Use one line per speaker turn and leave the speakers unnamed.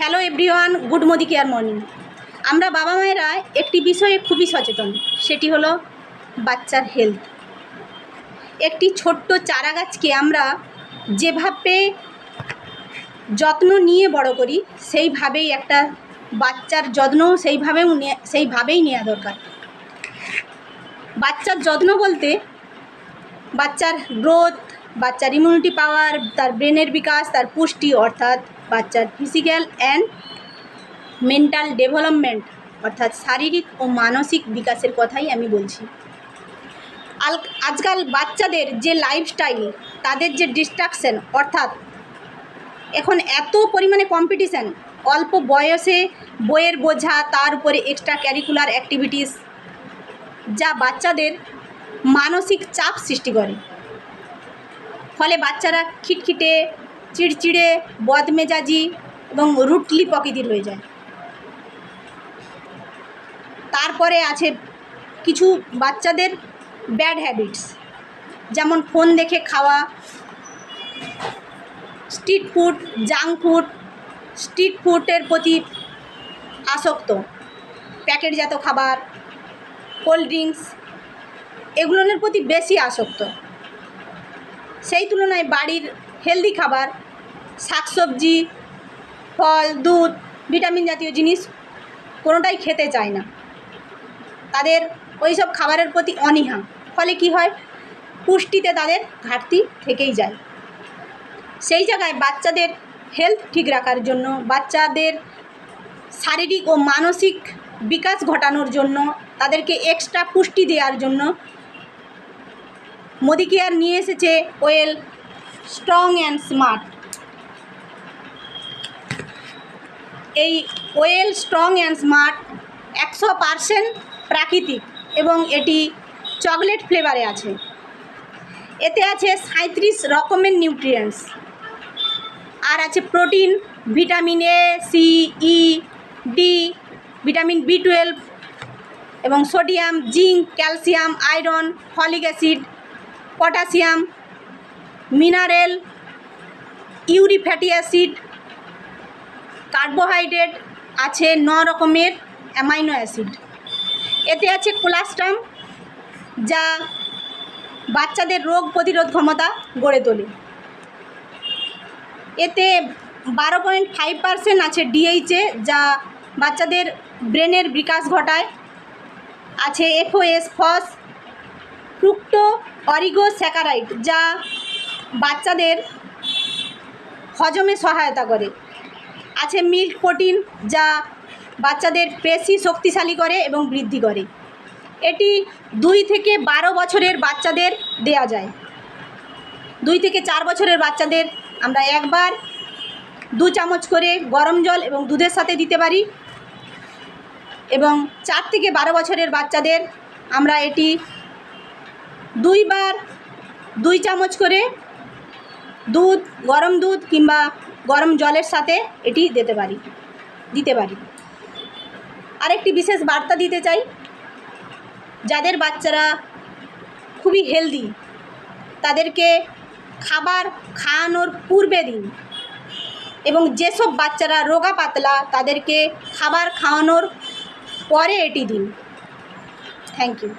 Hello everyone, good Modi care morning. আমরা বাবা মায়েরা একটি বিষয়ে খুবই সচেতন, সেটি হলো বাচ্চার হেলথ। একটি ছোট্ট চারা গাছকে আমরা যেভাবে যত্ন নিয়ে বড় করি, সেইভাবেই একটা বাচ্চার যত্নও সেইভাবেই নেওয়া দরকার। বাচ্চার যত্ন বলতে বাচ্চার গ্রোথ, বাচ্চার ইমিউনিটি পাওয়ার, তার ব্রেনের বিকাশ, তার পুষ্টি, অর্থাৎ বাচ্চার ফিজিক্যাল অ্যান্ড মেন্টাল ডেভেলপমেন্ট, অর্থাৎ শারীরিক ও মানসিক বিকাশের কথাই আমি বলছি। আজকাল বাচ্চাদের যে লাইফস্টাইল, তাদের যে ডিস্ট্রাকশন, অর্থাৎ এখন এত পরিমাণে কম্পিটিশান, অল্প বয়সে বইয়ের বোঝা, তার উপরে এক্সট্রা ক্যারিকুলার অ্যাক্টিভিটিস, যা বাচ্চাদের মানসিক চাপ সৃষ্টি করে। ফলে বাচ্চারা খিটখিটে, চিড়চিড়ে, বদমেজাজি এবং রুটলি প্রকৃতির হয়ে যায়। তারপরে আছে কিছু বাচ্চাদের ব্যাড হ্যাবিটস, যেমন ফোন দেখে খাওয়া, street food, junk food, street ফুডের প্রতি আসক্ত, প্যাকেটজাত খাবার, কোল্ড ড্রিঙ্কস, এগুলোর প্রতি বেশি আসক্ত। সেই তুলনায় বাড়ির হেলদি খাবার, শাকসবজি, ফল, দুধ, ভিটামিন জাতীয় জিনিস কোনোটাই খেতে চায় না। তাদের ওই সব খাবারের প্রতি অনীহা, ফলে কি হয়, পুষ্টিতে তাদের ঘাটতি থেকেই যায়। সেই জায়গায় বাচ্চাদের হেলথ ঠিক রাখার জন্য, বাচ্চাদের শারীরিক ও মানসিক বিকাশ ঘটানোর জন্য, তাদেরকে এক্সট্রা পুষ্টি দেওয়ার জন্য মোদি কেয়ার নিয়ে এসেছে ওয়েল স্ট্রং অ্যান্ড স্মার্ট। এই ওয়েল স্ট্রং অ্যান্ড স্মার্ট 100% প্রাকৃতিক এবং এটি চকলেট ফ্লেভারে আছে। এতে আছে 37 রকমের নিউট্রিয়েন্টস, আর আছে protein, vitamin A, C, E, D, vitamin B12 এবং sodium, zinc, calcium, iron, folic acid, potassium, mineral, uric fatty acid, carbohydrate, আছে 9 রকমের অ্যামাইনো অ্যাসিড। এতে আছে কোলাস্ট্রাম, যা বাচ্চাদের রোগ প্রতিরোধ ক্ষমতা গড়ে তোলে। এতে 12.5% আছে DHA, যা বাচ্চাদের ব্রেনের বিকাশ ঘটায়। আছে FOS, ফস, ফ্রুক্টো অলিগোস্যাকারাইড, যা বাচ্চাদের হজমে সহায়তা করে। আছে মিল্ক প্রোটিন, যা বাচ্চাদের পেশি শক্তিশালী করে এবং বৃদ্ধি করে। এটি 2 থেকে 12 বছরের বাচ্চাদের দেয়া যায়। 2 থেকে 4 বছরের বাচ্চাদের আমরা একবার 2 চামচ করে গরম জল এবং দুধের সাথে দিতে পারি, এবং 4 থেকে 12 বছরের বাচ্চাদের আমরা এটি 2 বার 2 চামচ করে দুধ, গরম দুধ কিংবা গরম জলের সাথে এটি দিতে পারি। আরেকটি বিশেষ বার্তা দিতে চাই, যাদের বাচ্চারা খুবই হেলদি, তাদেরকে খাবার খাওয়ানোর পূর্বে দিন, এবং যেসব বাচ্চারা রোগা পাতলা, তাদেরকে খাবার খাওয়ানোর পরে এটি দিন। Thank you.